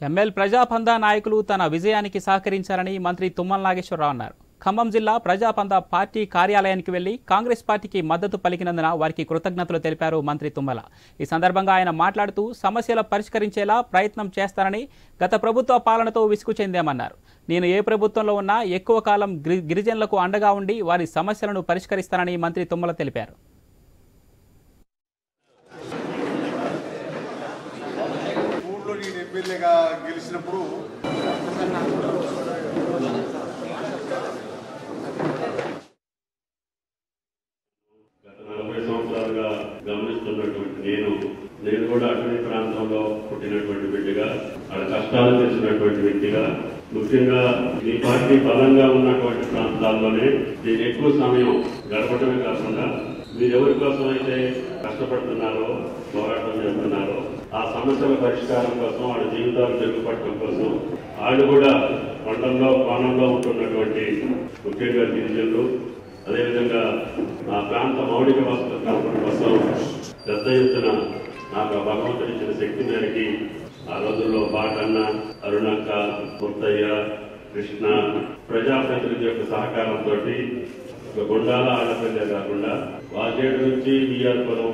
ML ప్రజాపందా నాయకులు తన విజయానికి సహకరించారని మంత్రి తుమ్మల నాగేశ్వరరావు అన్నారు. ఖమ్మం జిల్లా ప్రజాపందా పార్టీ కార్యాలయానికి వెళ్లి కాంగ్రెస్ పార్టీకి మద్దతు పలికినందున వారికి కృతజ్ఞతలు తెలిపారు మంత్రి తుమ్మల. ఈ సందర్భంగా ఆయన మాట్లాడుతూ సమస్యలు పరిష్కరించేలా ప్రయత్నం చేస్తారని, గత ప్రభుత్వ పాలనతో విసుగు చెందామన్నారు. నేను ఏ ప్రభుత్వంలో ఉన్నా ఎక్కువ కాలం గిరిజనులకు అండగా ఉండి వారి సమస్యలను పరిష్కరిస్తానని మంత్రి తుమ్మల తెలిపారు. ఎమ్మెల్యేగా గెలిచినప్పుడు గత 40 సంవత్సరాలుగా గమనిస్తున్నటువంటి నేను కూడా అటవీ ప్రాంతంలో పుట్టినటువంటి వ్యక్తిగా, అక్కడ కష్టాలు తెలిసినటువంటి వ్యక్తిగా, ముఖ్యంగా ఈ పార్టీ బలంగా ఉన్నటువంటి ప్రాంతాల్లోనే నేను ఎక్కువ సమయం గడపడమే కాకుండా మీరు ఎవరి కోసం అయితే కష్టపడుతున్నారో, పోరాటం చేస్తున్నారో, ఆ సమస్యల పరిష్కారం కోసం, వాళ్ళ జీవితాలు మెరుగుపడటం కోసం, వాళ్ళు కూడా కొండల్లో కోణంలో ఉంటున్నటువంటి ముఖ్యంగా గిరిజనులు, అదేవిధంగా ఆ ప్రాంత మౌలిక వసతుల కల్పన కోసం పెద్ద ఎత్తున నాకు భగవంతుడు ఇచ్చిన శక్తి మేరకి ఆ రోజుల్లో బాటన్న, అరుణక్క, ముత్తయ్య, కృష్ణ ప్రజాప్రతినిధి యొక్క సహకారంతో గుండాల ఆడపల్లె కాకుండా వాజేడు నుంచి బిఆర్పురం,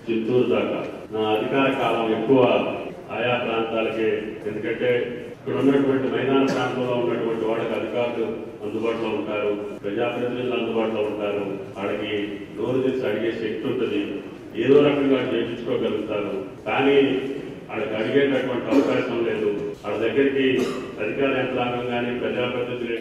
చిత్తూరు దాకా నా అధికార కాలం ఎక్కువ ఆయా ప్రాంతాలకే. ఎందుకంటే ఇక్కడ ఉన్నటువంటి మైదాన ప్రాంతంలో ఉన్నటువంటి వాళ్ళకి అధికారులు అందుబాటులో ఉంటారు, ప్రజాప్రతినిధులు అందుబాటులో ఉంటారు, వాళ్ళకి నోరు తెచ్చి అడిగే శక్తి ఉంటుంది, ఏదో రకంగా చేయించుకోగలుగుతారు. కానీ వాళ్ళకి అడిగేటటువంటి అవకాశం లేదు. వాళ్ళ దగ్గరికి అధికార యంత్రాంగం కానీ ప్రజాప్రతినిధులు